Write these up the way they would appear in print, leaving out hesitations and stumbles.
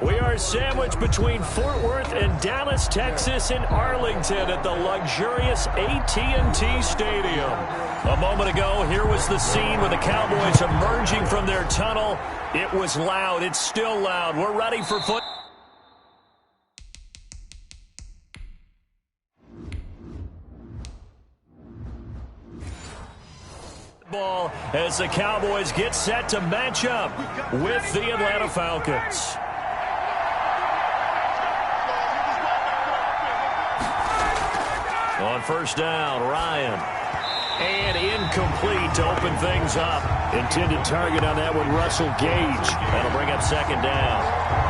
We are sandwiched between Fort Worth and Dallas, Texas, in Arlington at the luxurious AT&T Stadium. A moment ago, here was the scene with the Cowboys emerging from their tunnel. It was loud. It's still loud. We're ready for football. As the Cowboys get set to match up with the Atlanta Falcons. On first down, Ryan. And incomplete to open things up. Intended target on that one, Russell Gage. That'll bring up second down.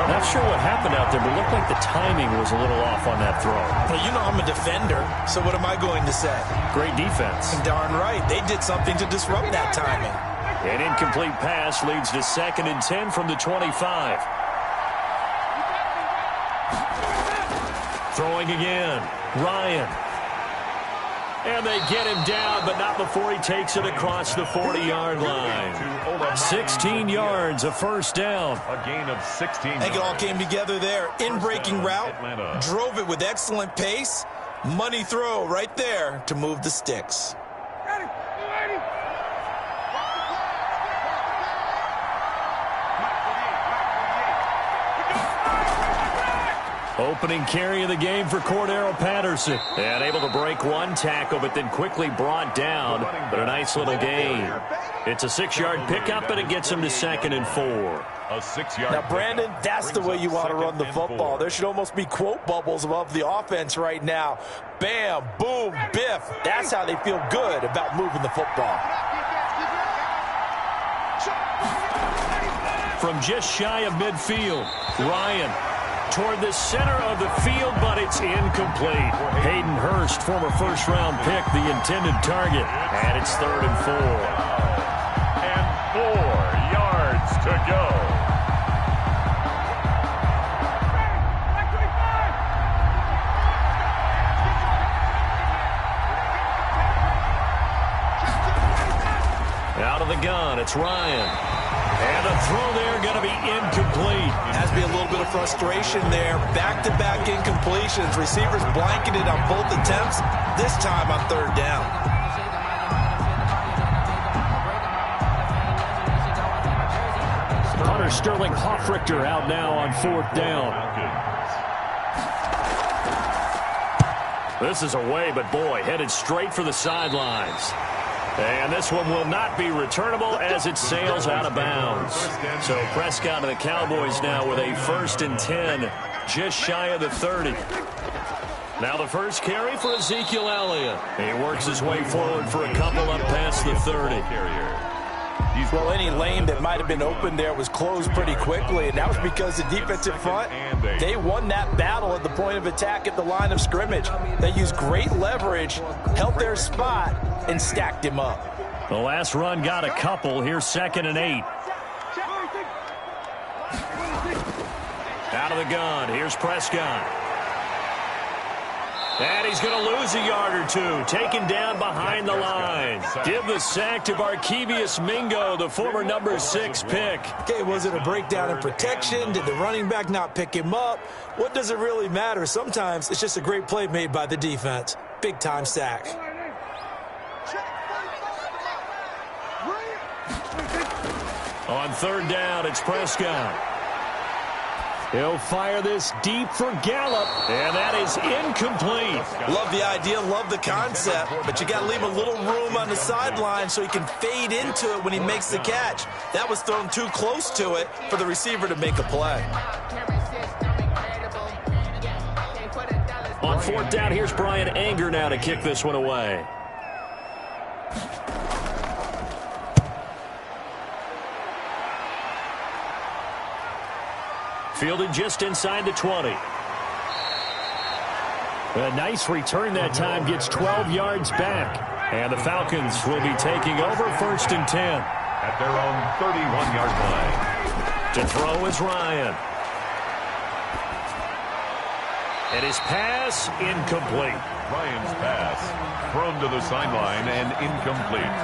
Not sure what happened out there, but it looked like the timing was a little off on that throw. Well, you know I'm a defender, so what am I going to say? Great defense. Darn right. They did something to disrupt that timing. An incomplete pass leads to 2nd and 10 from the 25. Throwing again. Ryan. And they get him down, but not before he takes it across the 40-yard line. 16 yards, a first down. A gain of 16 yards. I think it all came together there. In-breaking route, drove it with excellent pace. Money throw right there to move the sticks. Opening carry of the game for Cordero Patterson. And able to break one tackle, but then quickly brought down. But a nice little gain. It's a 6-yard pickup, and it gets him to 2nd and 4. A 6-yard. Now, Brandon, that's the way you want to run the football. There should almost be quote bubbles above the offense right now. Bam, boom, biff. That's how they feel good about moving the football. From just shy of midfield, Ryan toward the center of the field, but it's incomplete. Hayden Hurst, former first-round pick, the intended target. And it's 3rd and 4. And 4 yards to go. Out of the gun, it's Ryan. And a throw there going to be incomplete. Has to be a little bit of frustration there. Back-to-back incompletions. Receivers blanketed on both attempts, this time on 3rd down. Hunter Sterling Hoffrichter out now on 4th down. This is away, but boy, headed straight for the sidelines. And this one will not be returnable as it sails out of bounds. So Prescott and the Cowboys now with a 1st and 10, just shy of the 30. Now the first carry for Ezekiel Elliott. He works his way forward for a couple up past the 30. Well, any lane that might have been open there was closed pretty quickly, and that was because the defensive front, they won that battle at the point of attack at the line of scrimmage. They used great leverage, held their spot, and stacked him up. The last run got a couple. Here's 2nd and 8. Out of the gun. Here's Prescott. And he's going to lose a yard or two. Taken down behind the line. Give the sack to Barkevious Mingo, the former number 6 pick. Okay, was it a breakdown in protection? Did the running back not pick him up? What does it really matter? Sometimes it's just a great play made by the defense. Big-time sack. On 3rd down, it's Prescott. He'll fire this deep for Gallup, and that is incomplete. Love the idea, love the concept, but you got to leave a little room on the sideline so he can fade into it when he makes the catch. That was thrown too close to it for the receiver to make a play. On 4th down, here's Brian Anger now to kick this one away. Fielded just inside the 20. A nice return that time, gets 12 yards back. And the Falcons will be taking over 1st and 10. At their own 31-yard line. To throw is Ryan. And his pass incomplete. Ryan's pass thrown to the sideline and incomplete.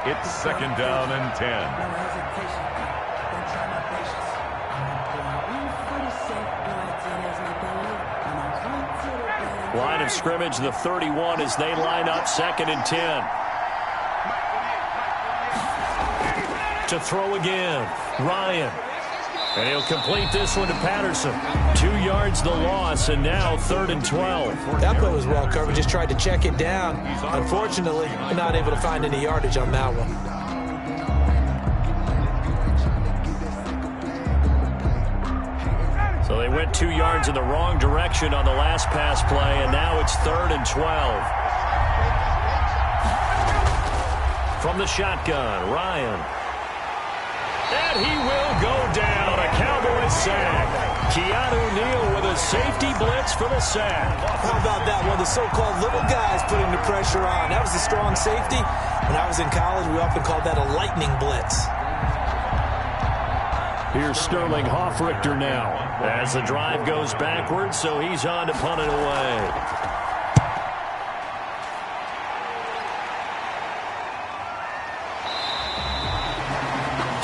It's 2nd down and 10. Line of scrimmage, the 31, as they line up 2nd and 10. To throw again, Ryan. And he'll complete this one to Patterson. 2 yards the loss, and now 3rd and 12. That play was well covered. Just tried to check it down. Unfortunately, we're not able to find any yardage on that one. So they went 2 yards in the wrong direction on the last pass play, and now it's 3rd and 12. From the shotgun, Ryan. And he will go down. A Cowboys sack. Keanu Neal with a safety blitz for the sack. How about that? One of the so-called little guys putting the pressure on. That was a strong safety. When I was in college, we often called that a lightning blitz. Here's Sterling Hoffrichter now as the drive goes backwards, so he's on to punt it away.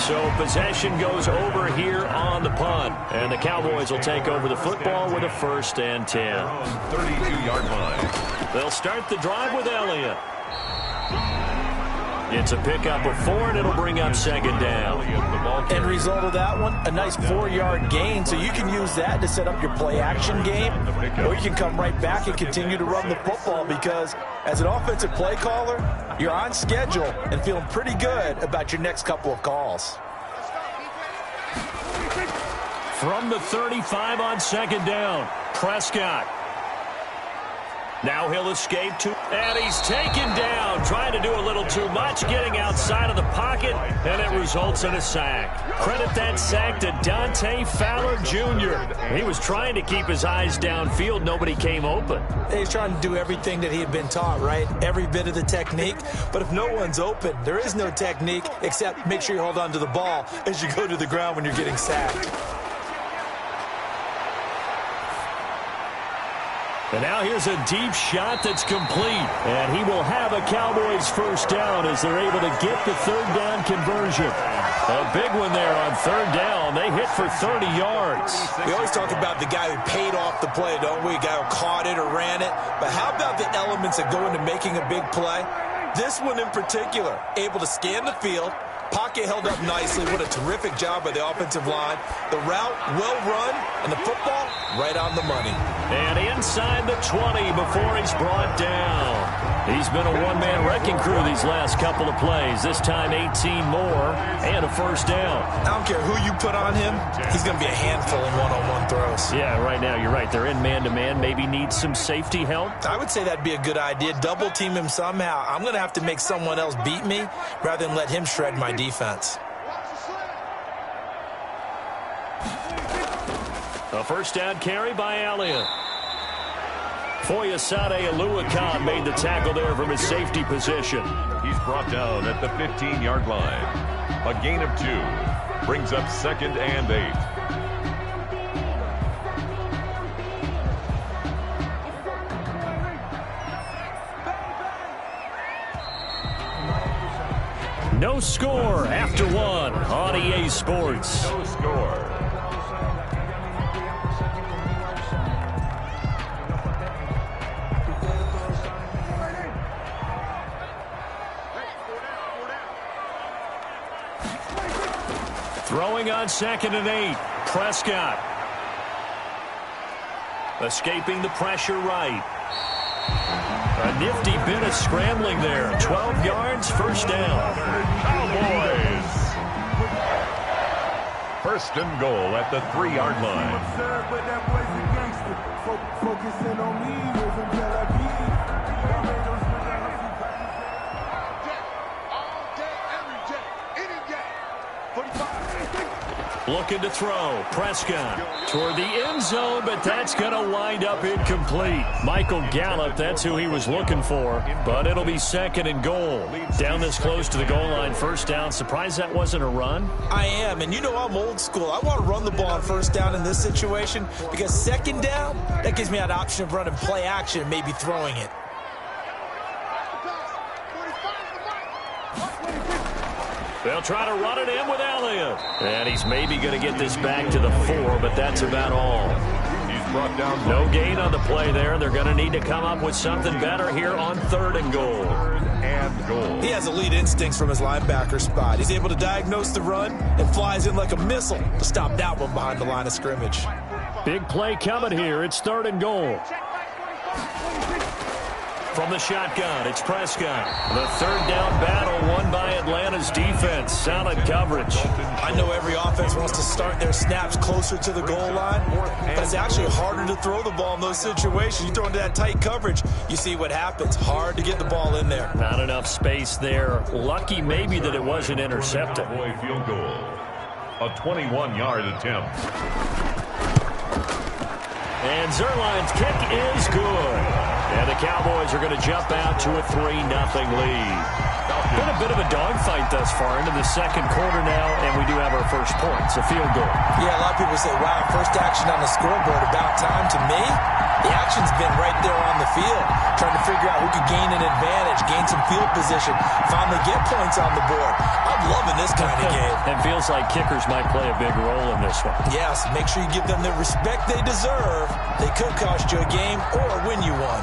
So possession goes over here on the punt, and the Cowboys will take over the football with a 1st and 10. 32-yard line. They'll start the drive with Elliott. It's a pickup of 4, and it'll bring up 2nd down. End result of that one, a nice 4-yard gain, so you can use that to set up your play-action game, or you can come right back and continue to run the football because as an offensive play caller, you're on schedule and feeling pretty good about your next couple of calls. From the 35 on 2nd down, Prescott. Now he'll escape to, and he's taken down, trying to do a little too much, getting outside of the pocket, and it results in a sack. Credit that sack to Dante Fowler Jr. He was trying to keep his eyes downfield. Nobody came open. He's trying to do everything that he had been taught, right? Every bit of the technique. But if no one's open, there is no technique except make sure you hold on to the ball as you go to the ground when you're getting sacked. And now here's a deep shot that's complete. And he will have a Cowboys 1st down as they're able to get the 3rd down conversion. A big one there on 3rd down. They hit for 30 yards. We always talk about the guy who paid off the play, don't we? A guy who caught it or ran it. But how about the elements that go into making a big play? This one in particular, able to scan the field. Pocket held up nicely. What a terrific job by the offensive line. The route well run, and the football right on the money. And inside the 20 before he's brought down. He's been a one-man wrecking crew these last couple of plays. This time 18 more and a 1st down. I don't care who you put on him. He's going to be a handful in one-on-one throws. Yeah, right now you're right. They're in man-to-man. Maybe need some safety help. I would say that'd be a good idea. Double team him somehow. I'm going to have to make someone else beat me rather than let him shred my defense. A 1st down carry by Elliott. Foyesade Aluakon made the tackle there from his safety position. He's brought down at the 15-yard line. A gain of 2. Brings up 2nd and 8. No score after 1 on EA Sports. No score. Throwing on 2nd and 8. Prescott. Escaping the pressure right. A nifty bit of scrambling there. 12 yards, 1st down. Cowboys. 1st and goal at the 3-yard line. Looking to throw. Prescott toward the end zone, but that's going to wind up incomplete. Michael Gallup, that's who he was looking for, but it'll be 2nd and goal. Down this close to the goal line, 1st down. Surprised that wasn't a run? I am, and you know I'm old school. I want to run the ball on 1st down in this situation because 2nd down, that gives me that option of running play action and maybe throwing it. They'll try to run it in with Elliott. And he's maybe going to get this back to the 4, but that's about all. He's brought down. No gain on the play there. They're going to need to come up with something better here on 3rd and goal. 3rd and goal. He has elite instincts from his linebacker spot. He's able to diagnose the run and flies in like a missile to stop that one behind the line of scrimmage. Big play coming here. It's 3rd and goal. From the shotgun, it's Prescott. The 3rd down battle won by Atlanta's defense. Solid coverage. I know every offense wants to start their snaps closer to the goal line, but it's actually harder to throw the ball in those situations. You throw into that tight coverage, you see what happens. Hard to get the ball in there. Not enough space there. Lucky maybe that it wasn't intercepted. Field goal. A 21-yard attempt. And Zerline's kick is good. And the Cowboys are going to jump out to a 3-0 lead. Been a bit of a dogfight thus far into the 2nd quarter now, and we do have our first points, a field goal. Yeah, a lot of people say, wow, first action on the scoreboard, about time. To me, the action's been right there on the field, trying to figure out who could gain an advantage, gain some field position, finally get points on the board. I'm loving this kind of game. And feels like kickers might play a big role in this one. Yes, make sure you give them the respect they deserve. They could cost you a game or win you one.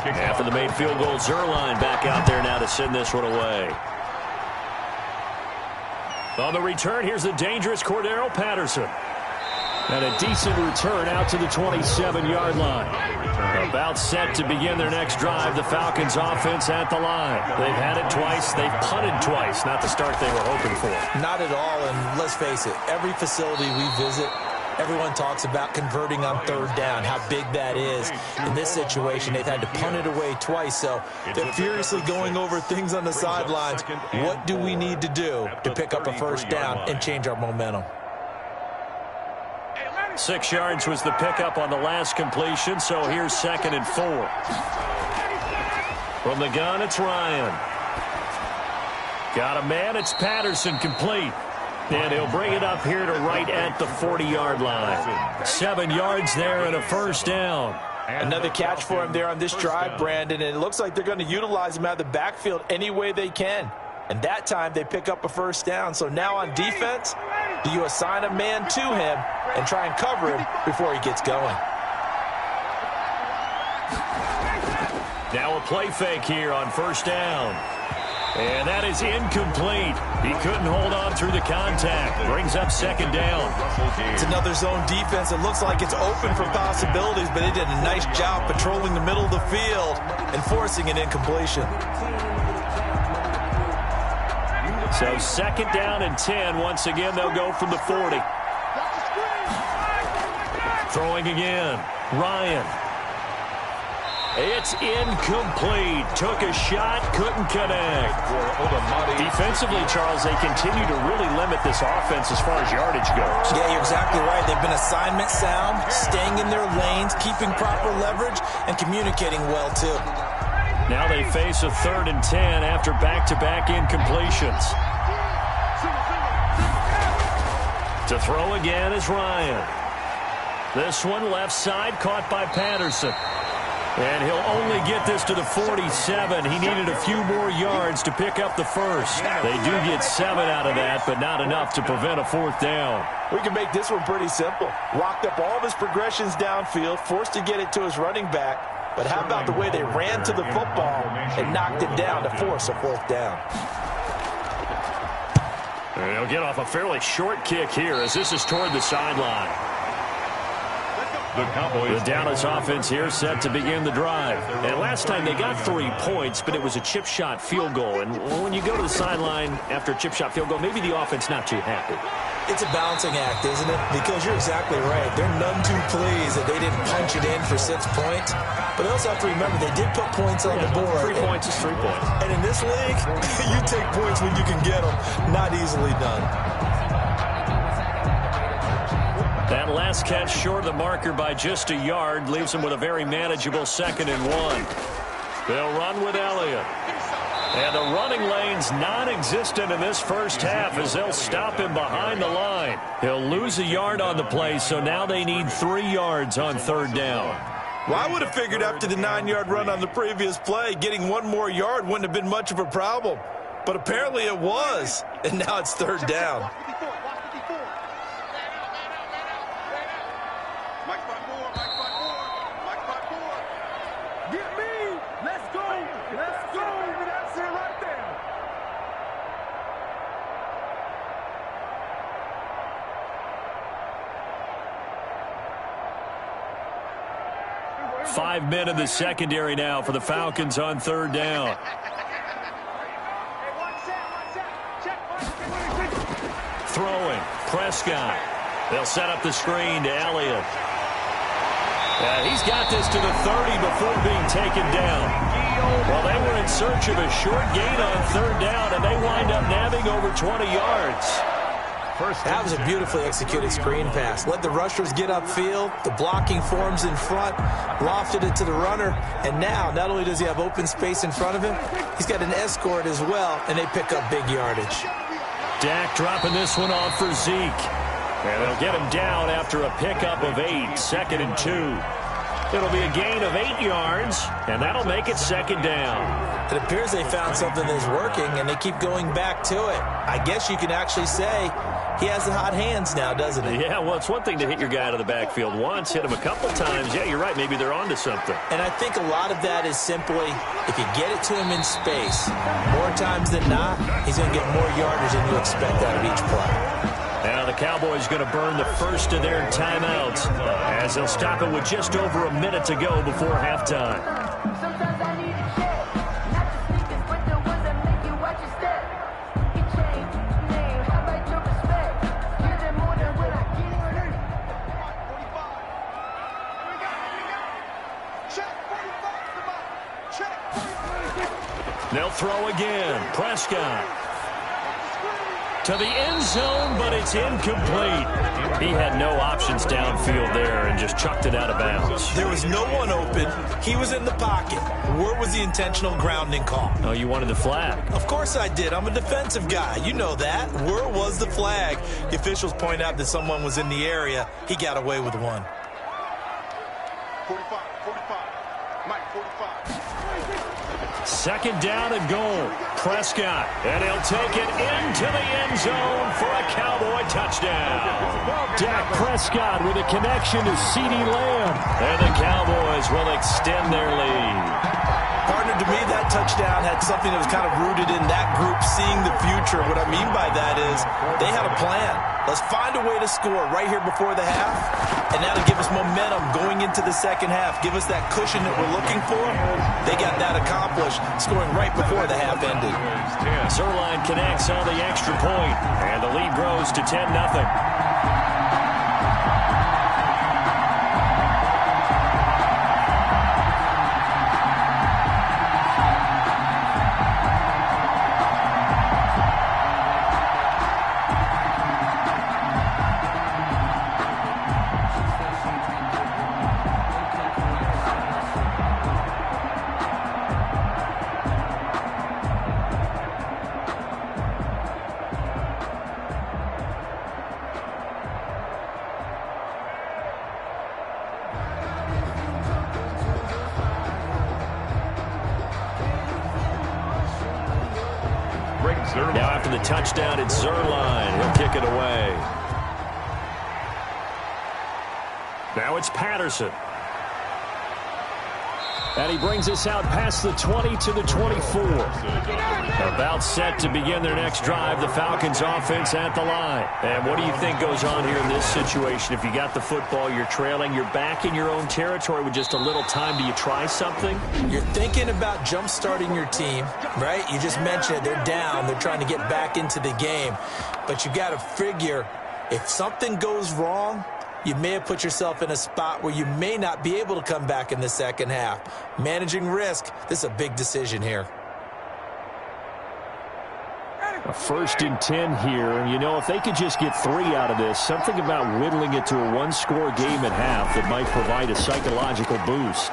After the made field goal, Zerline back out there now to send this one away. On the return, here's the dangerous Cordero Patterson. And a decent return out to the 27-yard line. About set to begin their next drive. The Falcons offense at the line. They've had it twice. They've punted twice. Not the start they were hoping for. Not at all, and let's face it, every facility we visit, everyone talks about converting on 3rd down, how big that is. In this situation, they've had to punt it away twice, so they're furiously going over things on the sidelines. What do we need to do to pick up a 1st down and change our momentum? 6 yards was the pickup on the last completion, so here's 2nd and 4. From the gun, it's Ryan. Got a man, it's Patterson, complete. And he'll bring it up here to right at the 40-yard line. 7 yards there and a 1st down. Another catch for him there on this drive, Brandon, and it looks like they're going to utilize him out of the backfield any way they can. And that time they pick up a 1st down. So now on defense, do you assign a man to him and try and cover him before he gets going? Now a play fake here on 1st down. And that is incomplete. He couldn't hold on through the contact. Brings up 2nd down. It's another zone defense. It looks like it's open for possibilities, but they did a nice job patrolling the middle of the field and forcing an incompletion. So 2nd down and 10. Once again, they'll go from the 40. Throwing again. Ryan. It's incomplete. Took a shot, couldn't connect. Defensively, Charles, they continue to really limit this offense as far as yardage goes. Yeah, you're exactly right. They've been assignment sound, staying in their lanes, keeping proper leverage, and communicating well, too. Now they face a 3rd and 10 after back-to-back incompletions. To throw again is Ryan. This one left side, caught by Patterson. And he'll only get this to the 47. He needed a few more yards to pick up the 1st. They do get 7 out of that, but not enough to prevent a 4th down. We can make this one pretty simple. Locked up all of his progressions downfield, forced to get it to his running back. But how about the way they ran to the football and knocked it down to force a 4th down? And he'll get off a fairly short kick here as this is toward the sideline. The Dallas offense here set to begin the drive. And last time they got 3 points, but it was a chip shot field goal. And when you go to the sideline after a chip shot field goal, maybe the offense not too happy. It's a balancing act, isn't it? Because you're exactly right. They're none too pleased that they didn't punch it in for 6 points. But they also have to remember they did put points on the board. 3 points is 3 points. And in this league, you take points when you can get them. Not easily done. That last catch short of the marker by just a yard leaves them with a very manageable 2nd and 1. They'll run with Elliott. And the running lane's non-existent in this first half as they'll stop him behind the line. He'll lose a yard on the play, so now they need 3 yards on third down. Well, I would have figured after the 9-yard run on the previous play, getting 1 more yard wouldn't have been much of a problem. But apparently it was, and now it's third down. Five men in the secondary now for the Falcons on third down. Throwing, Prescott. They'll set up the screen to Elliott. He's got this to the 30 before being taken down. Well, they were in search of a short gain on third down, and they wind up nabbing over 20 yards. That was a beautifully executed screen pass. Let the rushers get upfield. The blocking forms in front. Lofted it to the runner. And now, not only does he have open space in front of him, he's got an escort as well, and they pick up big yardage. Dak dropping this one off for Zeke. And they'll get him down after a pickup of 8, 2nd and 2. It'll be a gain of 8 yards, and that'll make it 2nd down. It appears they found something that's working, and they keep going back to it. I guess you can actually say he has the hot hands now, doesn't he? Yeah, well, it's one thing to hit your guy out of the backfield once, hit him a couple times. Yeah, you're right. Maybe they're onto something. And I think a lot of that is simply if you get it to him in space, more times than not, he's going to get more yardage than you expect out of each play. Now the Cowboys going to burn the first of their timeouts as they'll stop it with just over a minute to go before halftime. They'll throw again. Prescott to the end zone, but it's incomplete. He had no options downfield there and just chucked it out of bounds. There was no one open. He was in the pocket. Where was the intentional grounding call? Oh, you wanted the flag? Of course I did. I'm a defensive guy. You know that. Where was the flag? The officials point out that someone was in the area. He got away with one. 45. Mike, 45. 2nd down and goal. Prescott, and he'll take it into the end zone for a Cowboy touchdown. Dak Prescott with a connection to CeeDee Lamb, and the Cowboys will extend their lead. Partner, to me, that touchdown had something that was kind of rooted in that group seeing the future. What I mean by that is they had a plan. Let's find a way to score right here before the half, and that'll give us momentum going into the second half. Give us that cushion that we're looking for. They got that accomplished, scoring right before the half ended. Zerline connects on the extra point, and the lead grows to 10-0. Now after the touchdown, it's Zerline. He'll kick it away. Now it's Patterson. And he brings us out past the 20 to the 24. About set to begin their next drive. The Falcons offense at the line. And what do you think goes on here in this situation? If you got the football, you're trailing, you're back in your own territory with just a little time. Do you try something? You're thinking about jump-starting your team, right? You just mentioned it. They're down. They're trying to get back into the game. But you got to figure if something goes wrong, you may have put yourself in a spot where you may not be able to come back in the second half. Managing risk, this is a big decision here. A 1st and 10 here. You know, if they could just get 3 out of this, something about whittling it to a one-score game at half that might provide a psychological boost.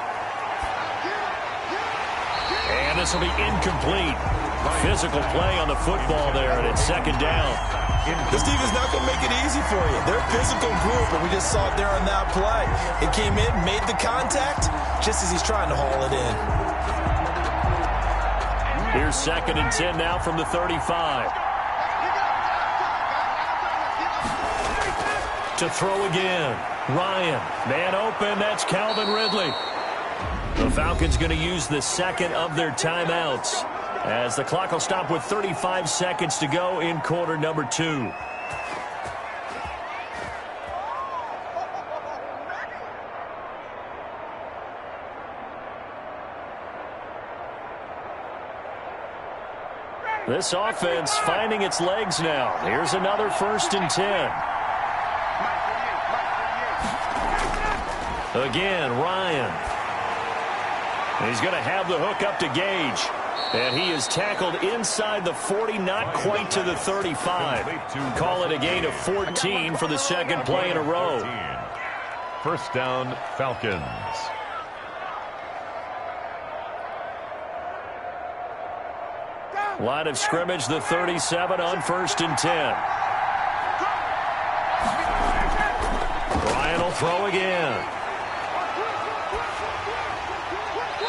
And this will be incomplete. physical play on the football there, and it's second down. This defense not going to make it easy for you. They're a physical group, and we just saw it there on that play. It came in, made the contact, just as he's trying to haul it in. Here's second and 10 now from the 35. To throw again. Ryan, man open, that's Calvin Ridley. The Falcons going to use the second of their timeouts, as the clock will stop with 35 seconds to go in quarter number 2. This offense finding its legs now. Here's another 1st and 10. Again, Ryan. He's going to have the hook up to Gage. And he is tackled inside the 40, not quite to the 35. Call it a gain of 14 for the second play in a row. First down, Falcons. Line of scrimmage, the 37 on 1st and 10. Ryan will throw again.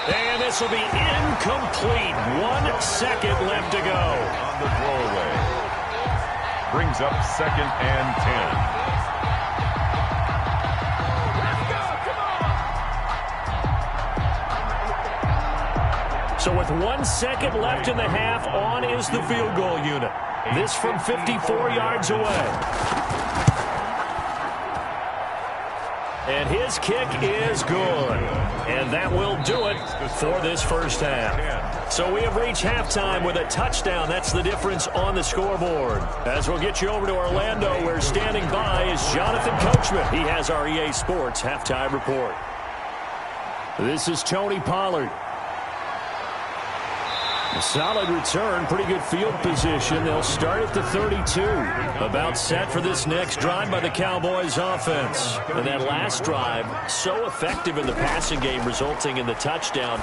And this will be incomplete. 1 second left to go. On the throwaway. Brings up second and 10. So with 1 second left in the half, on is the field goal unit. This from 54 yards away. And his kick is good. And that will do it for this first half. So we have reached halftime with a touchdown. That's the difference on the scoreboard. As we'll get you over to Orlando, where standing by is Jonathan Coachman. He has our EA Sports halftime report. This is Tony Pollard. A solid return, pretty good field position. They'll start at the 32. About set for this next drive by the Cowboys offense. And that last drive, so effective in the passing game, resulting in the touchdown.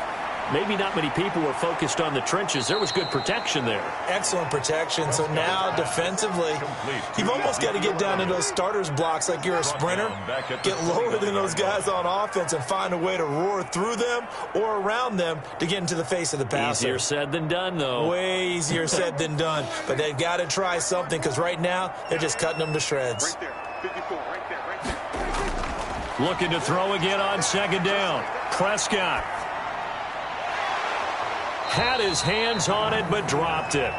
Maybe not many people were focused on the trenches. There was good protection there. Excellent protection. So now defensively, you've almost got to get down into those starters blocks like you're a sprinter. Get lower than those guys on offense and find a way to roar through them or around them to get into the face of the passer. Easier said than done, though. Way easier said than done. But they've got to try something, because right now they're just cutting them to shreds. Right there. 54, right there, right there. Looking to throw again on second down. Prescott. Had his hands on it, but dropped it.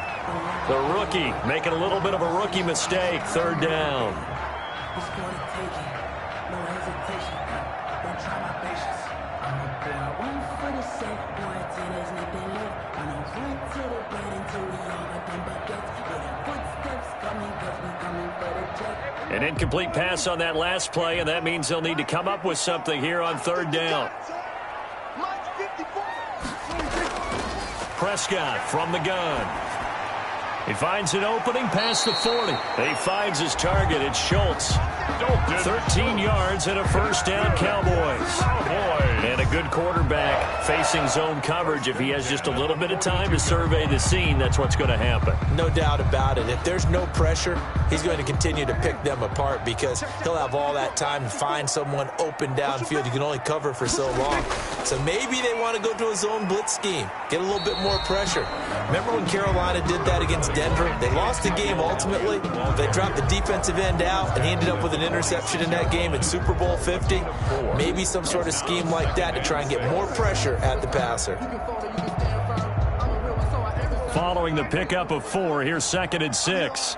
The rookie making a little bit of a rookie mistake. Third down. An incomplete pass on that last play, and that means they'll need to come up with something here on third down. Prescott from the gun. He finds an opening past the 40. He finds his target. It's Schultz. 13 yards and a first down, Cowboys. And a good quarterback facing zone coverage. If he has just a little bit of time to survey the scene, that's what's going to happen. No doubt about it. If there's no pressure, he's going to continue to pick them apart, because he'll have all that time to find someone open downfield. You can only cover for so long. So maybe they want to go to a zone blitz scheme, get a little bit more pressure. Remember when Carolina did that against Denver? They lost the game ultimately. They dropped the defensive end out, and he ended up with an interception in that game in Super Bowl 50. Maybe some sort of scheme like that to try and get more pressure at the passer. Following the pickup of 4, here's second and 6.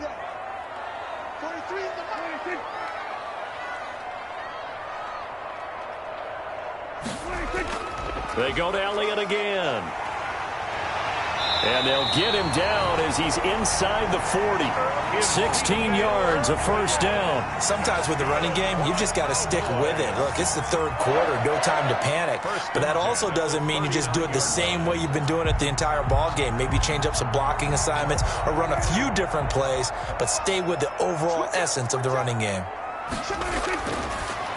They go to Elliott again. And they'll get him down as he's inside the 40. 16 yards, a first down. Sometimes with the running game, you've just got to stick with it. Look, it's the third quarter, no time to panic. But that also doesn't mean you just do it the same way you've been doing it the entire ball game. Maybe change up some blocking assignments or run a few different plays, but stay with the overall essence of the running game.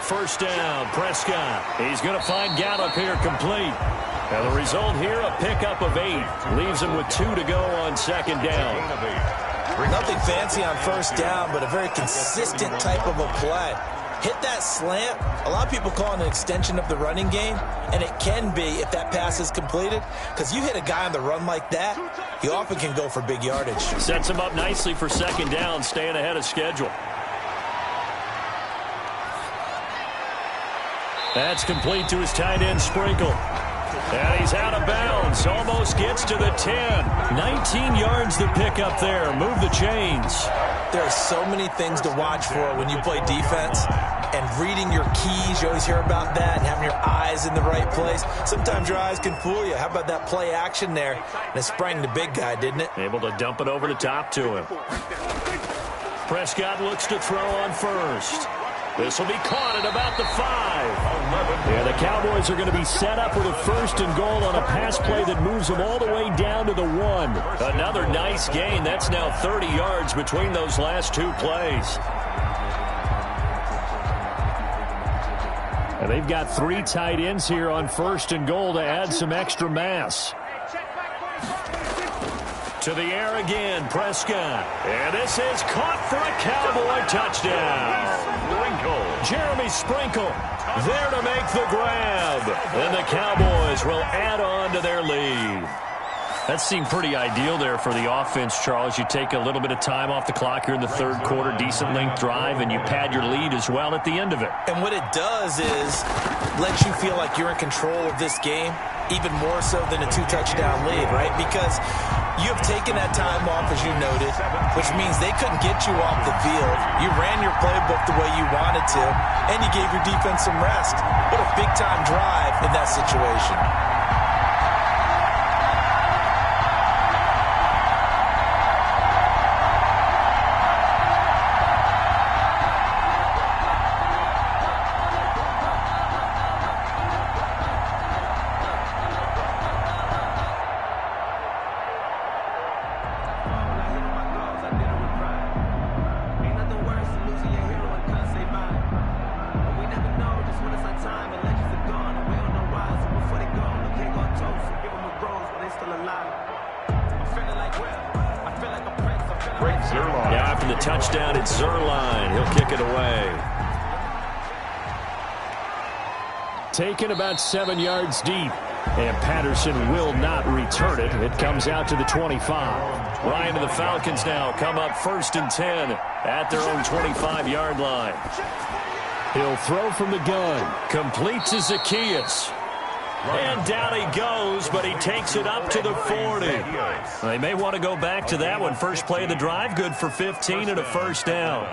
First down, Prescott. He's going to find Gallup here complete. And the result here, a pickup of 8. Leaves him with 2 to go on second down. Nothing fancy on first down, but a very consistent type of a play. Hit that slant. A lot of people call it an extension of the running game, and it can be if that pass is completed, because you hit a guy on the run like that, he often can go for big yardage. Sets him up nicely for second down, staying ahead of schedule. That's complete to his tight end, Sprinkle. And he's out of bounds. Almost gets to the 10. 19 yards to pick up there. Move the chains. There are so many things to watch for when you play defense. And reading your keys, you always hear about that, and having your eyes in the right place. Sometimes your eyes can fool you. How about that play action there? And it sprang the big guy, didn't it? Able to dump it over the top to him. Prescott looks to throw on first. This will be caught at about the 5. Yeah, the Cowboys are going to be set up with a 1st and goal on a pass play that moves them all the way down to the 1. Another nice gain. That's now 30 yards between those last 2 plays. And they've got 3 tight ends here on 1st and goal to add some extra mass. To the air again, Prescott. And this is caught for a Cowboy touchdown. Jeremy Sprinkle there to make the grab. And the Cowboys will add on to their lead. That seemed pretty ideal there for the offense, Charles. You take a little bit of time off the clock here in the 3rd quarter, decent length drive, and you pad your lead as well at the end of it. And what it does is let you feel like you're in control of this game, even more so than a 2-touchdown lead, right? Because you have taken that time off, as you noted, which means they couldn't get you off the field. You ran your playbook the way you wanted to, and you gave your defense some rest. What a big-time drive in that situation. Yeah, after the touchdown, it's Zerline. He'll kick it away. Taken about 7 yards deep. And Patterson will not return it. It comes out to the 25. Ryan and the Falcons now come up 1st and 10 at their own 25-yard line. He'll throw from the gun. Complete to Zacchaeus. And down he goes, but he takes it up to the 40. They may want to go back to that one. First play of the drive, good for 15 and a 1st down.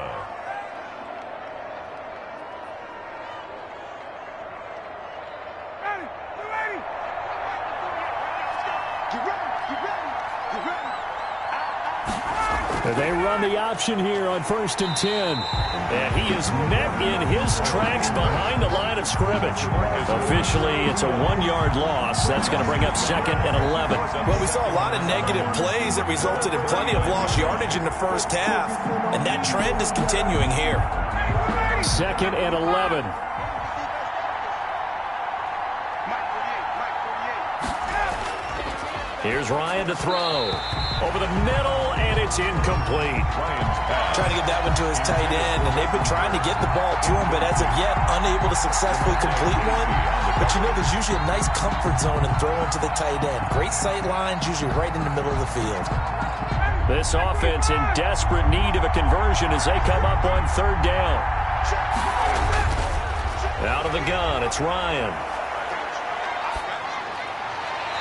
They run the option here on 1st and 10. And he is met in his tracks behind the line of scrimmage. Officially, it's a 1-yard loss. That's going to bring up 2nd and 11. Well, we saw a lot of negative plays that resulted in plenty of lost yardage in the first half. And that trend is continuing here. 2nd and 11. Here's Ryan to throw. Over the middle, and it's incomplete. Trying to get that one to his tight end, and they've been trying to get the ball to him, but as of yet, unable to successfully complete one. But you know, there's usually a nice comfort zone in throwing to the tight end. Great sight lines, usually right in the middle of the field. This offense in desperate need of a conversion as they come up on 3rd down. Out of the gun, it's Ryan.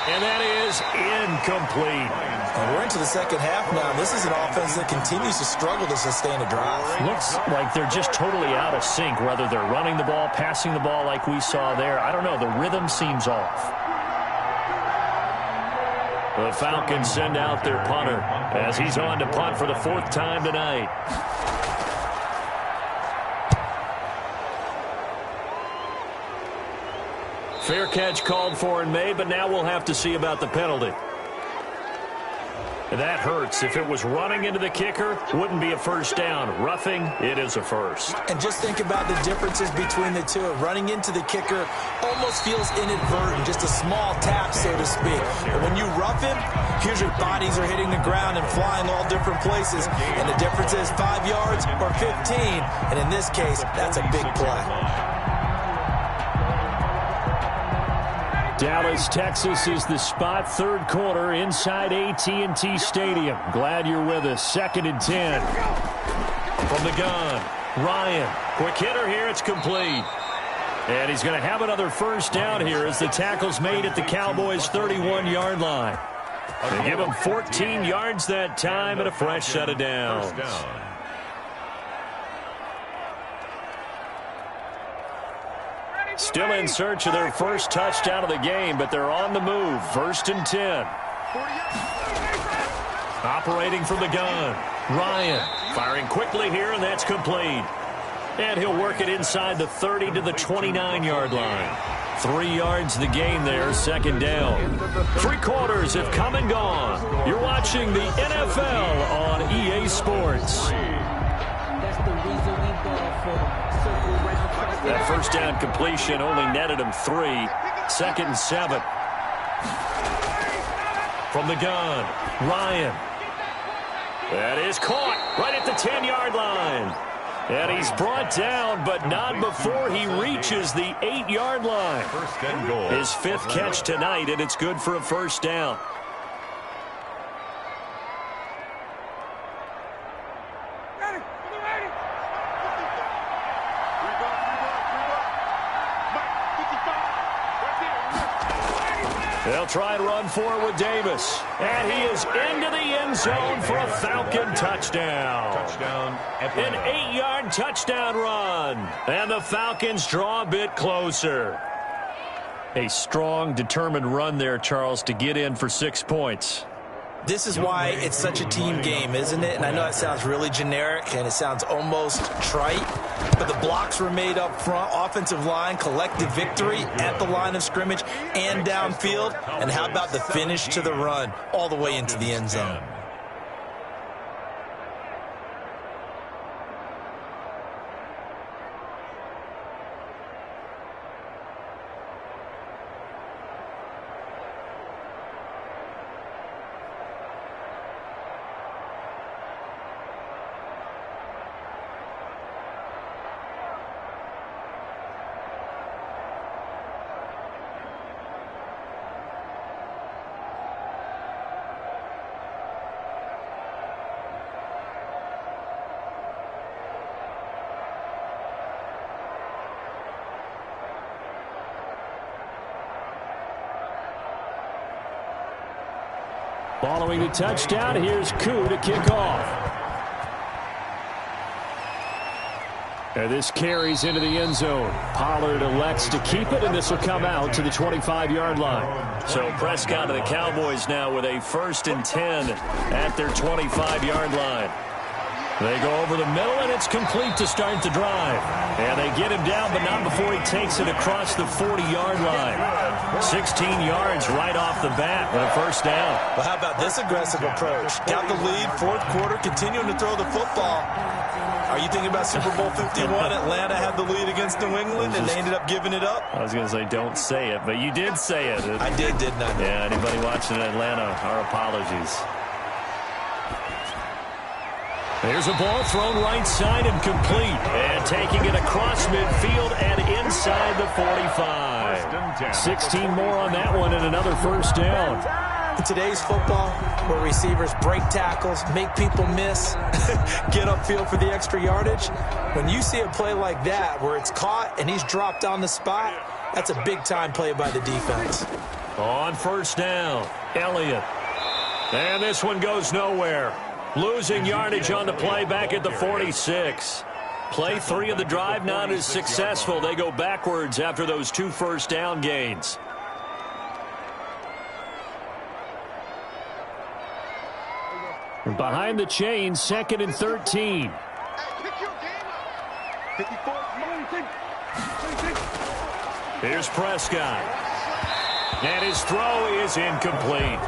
And that is incomplete. And we're into the second half now. This is an offense that continues to struggle to sustain a drive. Looks like they're just totally out of sync, whether they're running the ball, passing the ball like we saw there. I don't know. The rhythm seems off. The Falcons send out their punter as he's on to punt for the 4th time tonight. Fair catch called for and made, but now we'll have to see about the penalty. And that hurts. If it was running into the kicker, wouldn't be a first down. Roughing, it is a first. And just think about the differences between the two. Running into the kicker almost feels inadvertent, just a small tap, so to speak. But when you rough him, here's your bodies are hitting the ground and flying all different places. And the difference is 5 yards or 15. And in this case, that's a big play. Dallas, Texas is the spot, third quarter inside AT&T Stadium. Glad you're with us. 2nd and 10. From the gun, Ryan. Quick hitter here, it's complete. And he's going to have another first down here as the tackle's made at the Cowboys' 31-yard line. They give him 14 yards that time and a fresh set of downs. Still in search of their first touchdown of the game, but they're on the move. 1st and 10. Operating from the gun, Ryan. Firing quickly here, and that's complete. And he'll work it inside the 30 to the 29-yard line. 3 yards the gain there, 2nd down. 3 quarters have come and gone. You're watching the NFL on EA Sports. That first down completion only netted him 3. 2nd and 7. From the gun, Ryan. That is caught right at the 10-yard line. And he's brought down, but not before he reaches the 8-yard line. First and goal. His 5th catch tonight, and it's good for a first down. They'll try and run for it with Davis. And he is into the end zone for a Falcon touchdown. An 8-yard touchdown run. And the Falcons draw a bit closer. A strong, determined run there, Charles, to get in for 6 points. This is why it's such a team game, isn't it? And I know that sounds really generic and it sounds almost trite, but the blocks were made up front. Offensive line, collective victory at the line of scrimmage and downfield. And how about the finish to the run all the way into the end zone? Following the touchdown, here's Koo to kick off. And this carries into the end zone. Pollard elects to keep it, and this will come out to the 25-yard line. So Prescott and the Cowboys now with a 1st and 10 at their 25-yard line. They go over the middle, and it's complete to start the drive. And they get him down, but not before he takes it across the 40-yard line. 16 yards right off the bat with a first down. Well, how about this aggressive approach? Got the lead, 4th quarter, continuing to throw the football. Are you thinking about Super Bowl 51? Atlanta had the lead against New England, and they ended up giving it up? I was going to say don't say it, but you did say it. I did, didn't I? Yeah, anybody watching in Atlanta, our apologies. There's a ball thrown right side and complete. And taking it across midfield and inside the 45. 16 more on that one and another first down. In today's football, where receivers break tackles, make people miss, get upfield for the extra yardage, when you see a play like that where it's caught and he's dropped on the spot, that's a big-time play by the defense. On first down, Elliott. And this one goes nowhere. Losing yardage on the play back at the 46. Play 3 of the drive not as successful. They go backwards after those 2 first down gains. Behind the chains, 2nd and 13. Here's Prescott. And his throw is incomplete.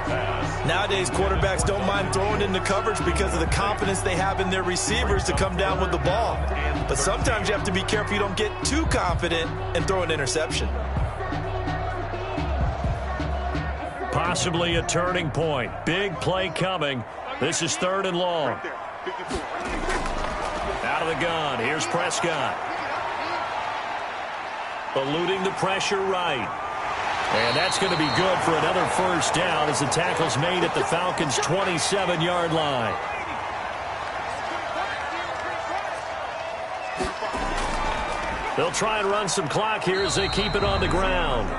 Nowadays, quarterbacks don't mind throwing into coverage because of the confidence they have in their receivers to come down with the ball. But sometimes you have to be careful you don't get too confident and throw an interception. Possibly a turning point. Big play coming. This is 3rd and long. Out of the gun. Here's Prescott. Eluding the pressure right. And that's going to be good for another first down as the tackle's made at the Falcons' 27-yard line. They'll try and run some clock here as they keep it on the ground.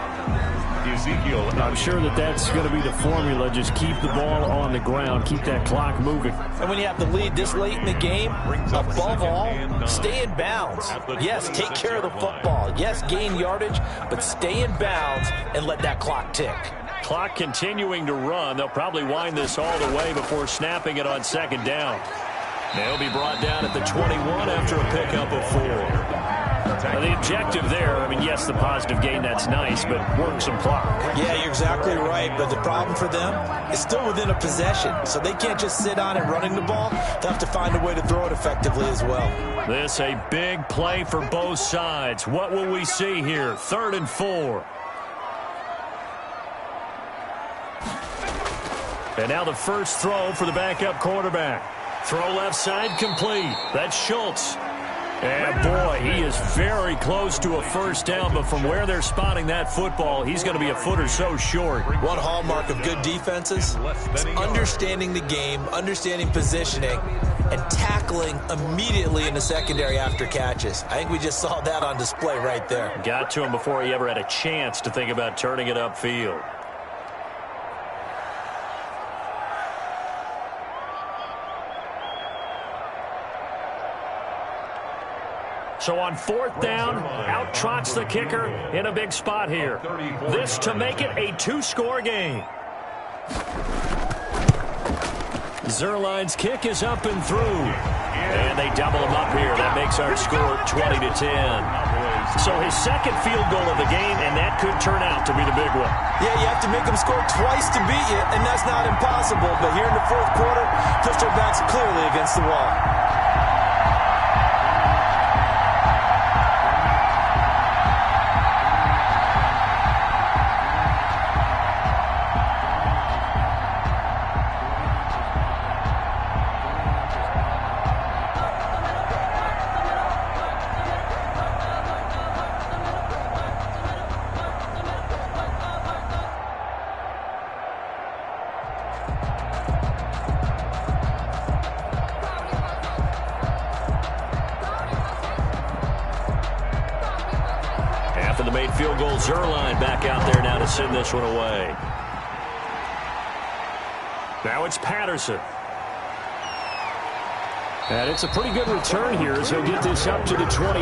I'm sure that's going to be the formula. Just keep the ball on the ground. Keep that clock moving. And when you have the lead this late in the game, above all, stay in bounds. Yes, take care of the football. Yes, gain yardage, but stay in bounds and let that clock tick. Clock continuing to run. They'll probably wind this all the way before snapping it on 2nd down. They'll be brought down at the 21 after a pickup of 4. The objective there, I mean, yes, the positive gain, that's nice, but work some clock. Yeah, you're exactly right, but the problem for them is still within a possession, so they can't just sit on it running the ball. They'll have to find a way to throw it effectively as well. This a big play for both sides. What will we see here? 3rd and 4. And now the first throw for the backup quarterback. Throw left side complete. That's Schultz. And, boy, he is very close to a first down, but from where they're spotting that football, he's going to be a foot or so short. One hallmark of good defenses is understanding the game, understanding positioning, and tackling immediately in the secondary after catches. I think we just saw that on display right there. Got to him before he ever had a chance to think about turning it upfield. So on 4th down, out trots the kicker in a big spot here. This to make it a 2-score game. Zuerlein's kick is up and through. And they double him up here. That makes our score 20-10. So his 2nd field goal of the game, and that could turn out to be the big one. Yeah, you have to make them score twice to beat you, and that's not impossible. But here in the 4th quarter, pushed their backs clearly against the wall. The made field goal, Zuerlein back out there now to send this one away. Now it's Patterson. And it's a pretty good return here as he'll get this up to the 29.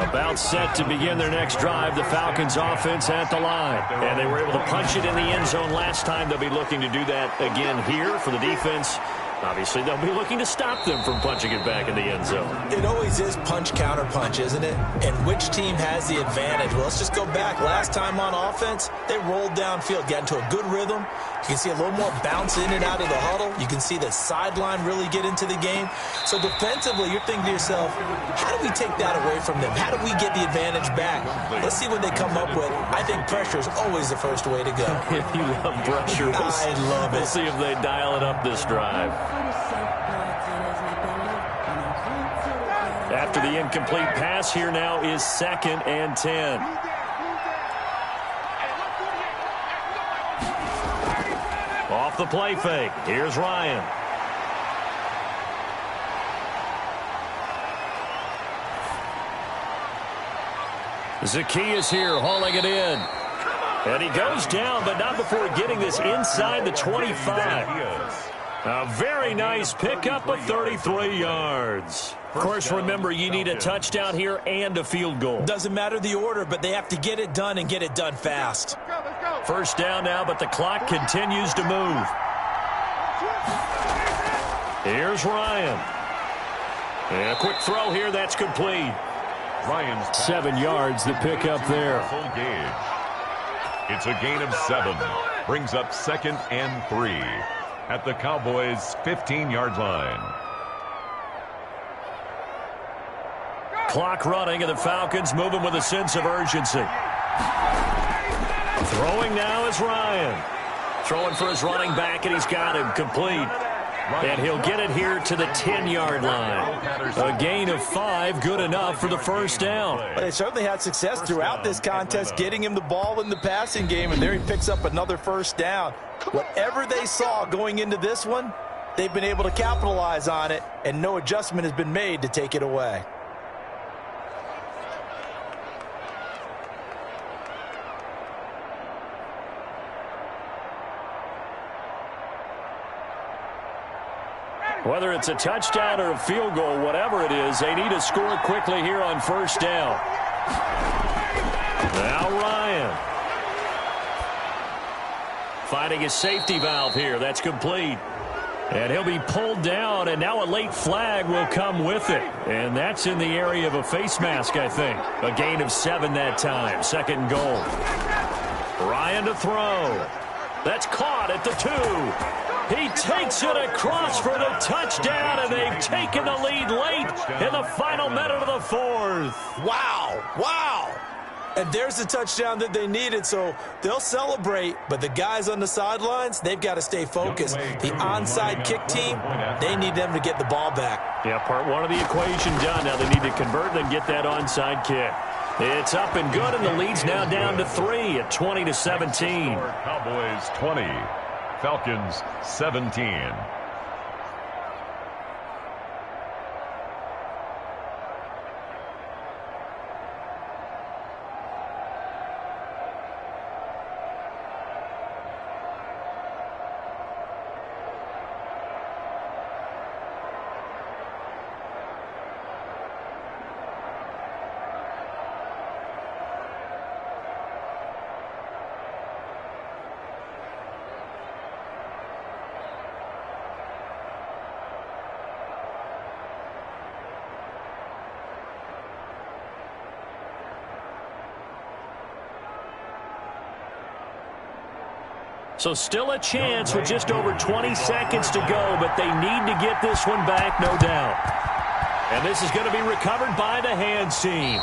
About set to begin their next drive, the Falcons offense at the line. And they were able to punch it in the end zone last time. They'll be looking to do that again here for the defense. Obviously, they'll be looking to stop them from punching it back in the end zone. It always is punch-counter-punch, isn't it? And which team has the advantage? Well, let's just go back. Last time on offense, they rolled downfield, got into a good rhythm. You can see a little more bounce in and out of the huddle. You can see the sideline really get into the game. So defensively, you're thinking to yourself, how do we take that away from them? How do we get the advantage back? Let's see what they come up with. I think pressure is always the first way to go. If you love pressure, I love it. We'll see if they dial it up this drive. After the incomplete pass, here now is 2nd and 10. Off the play fake. Here's Ryan. Zacchaeus here hauling it in. And he goes down, but not before getting this inside the 25. A very nice pickup of 33 yards. Of course, remember, you need a touchdown here and a field goal. Doesn't matter the order, but they have to get it done and get it done fast. First down now, but the clock continues to move. Here's Ryan. And a quick throw here, that's complete. Ryan's 7 yards, the pickup there. It's a gain of 7. Brings up 2nd and 3 at the Cowboys' 15-yard line. Clock running, and the Falcons moving with a sense of urgency. Throwing now is Ryan. Throwing for his running back, and he's got him complete. And he'll get it here to the 10-yard line. A gain of 5, good enough for the first down. But they certainly had success throughout this contest, getting him the ball in the passing game, and there he picks up another first down. Whatever they saw going into this one, they've been able to capitalize on it, and no adjustment has been made to take it away. Whether it's a touchdown or a field goal, whatever it is, they need to score quickly here on first down. Now Ryan. Finding his safety valve here. That's complete. And he'll be pulled down, and now a late flag will come with it. And that's in the area of a face mask, I think. A gain of 7 that time. 2nd and goal. Ryan to throw. That's caught at the 2. He takes it across for the touchdown, and they've taken the lead late in the final minute of the 4th. Wow, wow. And there's the touchdown that they needed, so they'll celebrate. But the guys on the sidelines, they've got to stay focused. The onside kick team, they need them to get the ball back. Yeah, part 1 of the equation done. Now they need to convert and get that onside kick. It's up and good, and the lead's now down to 3 at 20-17. Cowboys 20. Falcons 17. So still a chance with just over 20 seconds to go, but they need to get this one back, no doubt. And this is going to be recovered by the hands team.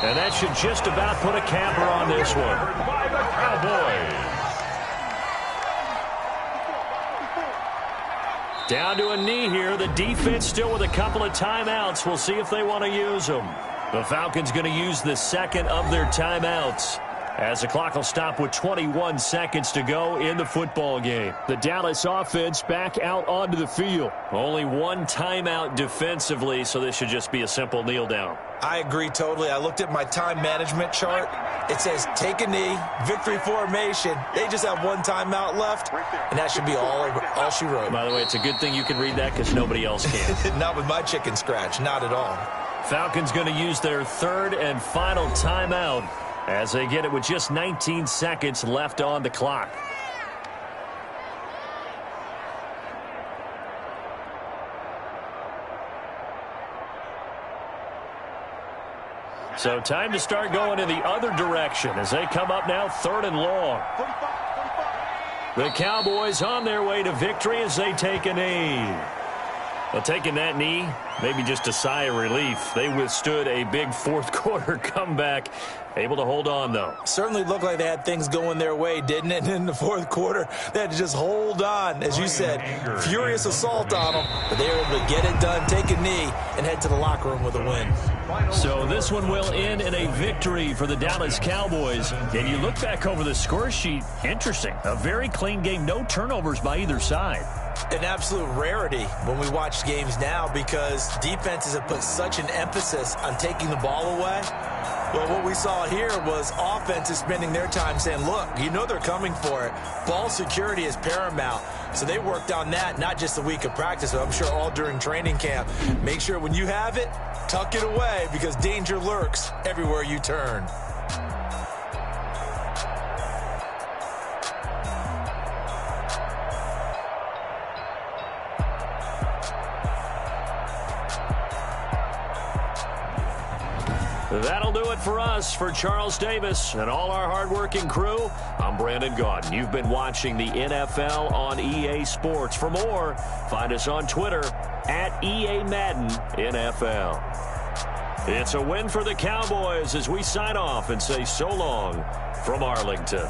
And that should just about put a capper on this one. By the Cowboys. Down to a knee here. The defense still with a couple of timeouts. We'll see if they want to use them. The Falcons going to use the 2nd of their timeouts, as the clock will stop with 21 seconds to go in the football game. The Dallas offense back out onto the field. Only 1 timeout defensively, so this should just be a simple kneel down. I agree totally. I looked at my time management chart. It says take a knee, victory formation. They just have 1 timeout left, and that should be all she wrote. By the way, it's a good thing you can read that because nobody else can. Not with my chicken scratch, not at all. Falcons going to use their 3rd and final timeout, as they get it with just 19 seconds left on the clock. So time to start going in the other direction as they come up now 3rd and long. The Cowboys on their way to victory as they take a knee. Well, taking that knee, maybe just a sigh of relief. They withstood a big 4th quarter comeback. Able to hold on, though. Certainly looked like they had things going their way, didn't it? And in the 4th quarter, they had to just hold on. As you said, furious assault on them. But they were able to get it done, take a knee, and head to the locker room with a win. So this one will end in a victory for the Dallas Cowboys. And you look back over the score sheet, interesting. A very clean game, no turnovers by either side. An absolute rarity when we watch games now, because defenses have put such an emphasis on taking the ball away. Well, what we saw here was offenses spending their time saying, look, you know they're coming for it. Ball security is paramount. So they worked on that, not just a week of practice, but I'm sure all during training camp. Make sure when you have it, tuck it away, because danger lurks everywhere you turn. That'll do it for us. For Charles Davis and all our hardworking crew, I'm Brandon Gaudin. You've been watching the NFL on EA Sports. For more, find us on Twitter at EA Madden NFL. It's a win for the Cowboys as we sign off and say so long from Arlington.